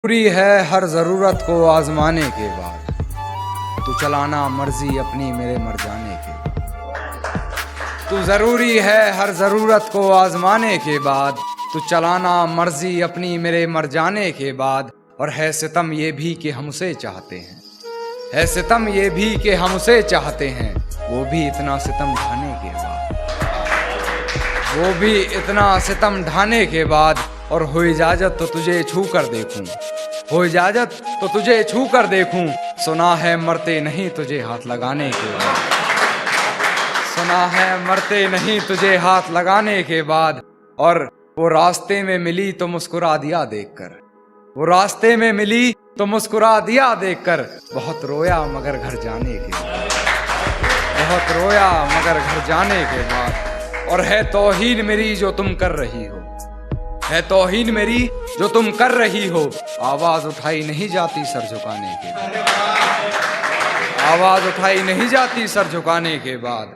पूरी है हर जरूरत को आजमाने के बाद, तू चलाना मर्जी अपनी मेरे मर जाने के। तू जरूरी है हर जरूरत को आजमाने के बाद, तू चलाना मर्जी अपनी मेरे मर जाने के बाद। और है सितम ये भी कि हम उसे चाहते हैं, है सितम ये भी कि हम उसे चाहते हैं, वो भी इतना सितम ढाने के बाद, वो भी इतना सितम ढाने के बाद। और हो इजाजत तो तुझे छू कर देखूं, हो इजाजत तो तुझे छू कर देखूं, सुना है मरते नहीं तुझे हाथ लगाने के बाद, सुना है मरते नहीं तुझे हाथ लगाने के बाद। और वो रास्ते में मिली तो मुस्कुरा दिया देखकर, वो रास्ते में मिली तो मुस्कुरा दिया देखकर। बहुत रोया मगर घर जाने के बाद, बहुत रोया मगर घर जाने के बाद। और है तौहीन मेरी जो तुम कर रही हो, है तौहीन मेरी जो तुम कर रही हो, आवाज उठाई नहीं जाती सर झुकाने के बाद, आवाज उठाई नहीं जाती सर झुकाने के बाद,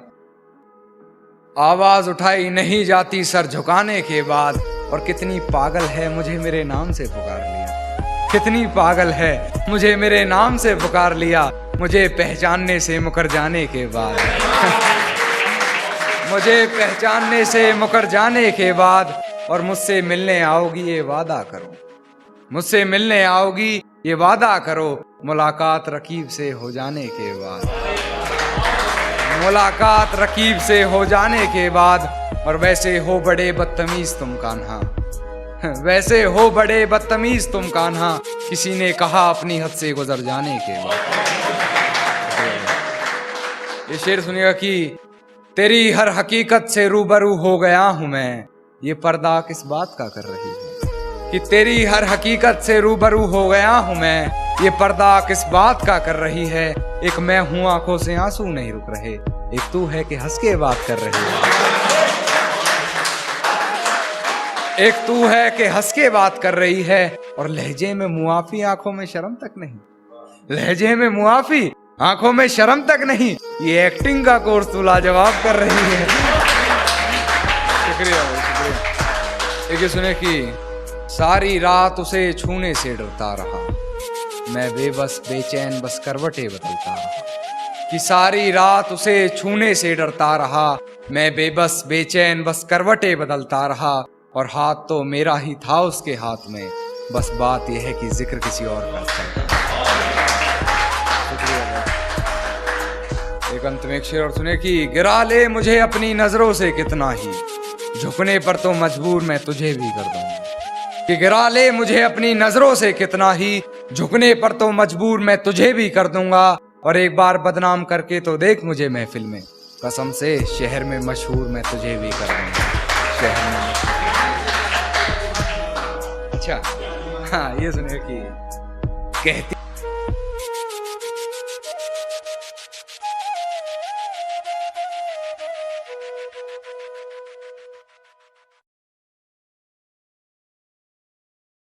आवाज उठाई नहीं जाती सर झुकाने के बाद। और कितनी पागल है मुझे मेरे नाम से पुकार लिया, कितनी पागल है मुझे मेरे नाम से पुकार लिया, मुझे पहचानने से मुकर जाने के बाद, मुझे पहचानने से मुकर जाने के बाद। और मुझसे मिलने आओगी ये वादा करो, मुझसे मिलने आओगी ये वादा करो, मुलाकात रकीब से हो जाने के बाद, मुलाकात रकीब से हो जाने के बाद। और वैसे हो बड़े बदतमीज तुम कान्हा, वैसे हो बड़े बदतमीज तुम कान्हा, किसी ने कहा अपनी हद से गुजर जाने के बाद। ये शेर सुनिएगा कि तेरी हर हकीकत से रूबरू हो गया हूं मैं, ये पर्दा किस बात का कर रही है, कि तेरी हर हकीकत से रूबरू हो गया हूं मैं, ये पर्दा किस बात का कर रही है। एक मैं हूं आंखों से आंसू नहीं रुक रहे, एक तू है कि हंस के बात कर रही है, एक तू है कि हंस के बात कर रही है। और लहजे में मुआफी आंखों में शर्म तक नहीं, लहजे में मुआफी आंखों में शर्म तक नहीं, ये एक्टिंग का कोर्स तू लाजवाब कर रही है। शुक्रिया भाई, शुक्रिया। एक सुने कि सारी रात उसे छूने से डरता रहा, मैं बेबस बेचैन बस करवटें बदलता रहा, कि सारी रात उसे छूने से डरता रहा, मैं बेबस बेचैन बस करवटें बदलता रहा। और हाथ तो मेरा ही था उसके हाथ में, बस बात यह है कि जिक्र किसी और का था। एक अंत में एक शेर और सुने कि गिरा ले मुझे अपनी नजरों से कितना ही, झुकने पर तो मजबूर मैं तुझे भी कर दूंगा, कि गिरा ले मुझे अपनी नजरों से कितना ही, झुकने पर तो मजबूर मैं तुझे भी कर दूंगा। और एक बार बदनाम करके तो देख मुझे महफिल में, कसम से शहर में मशहूर मैं तुझे भी कर दूंगा, शहर में। अच्छा हाँ, ये सुनिए कि कहती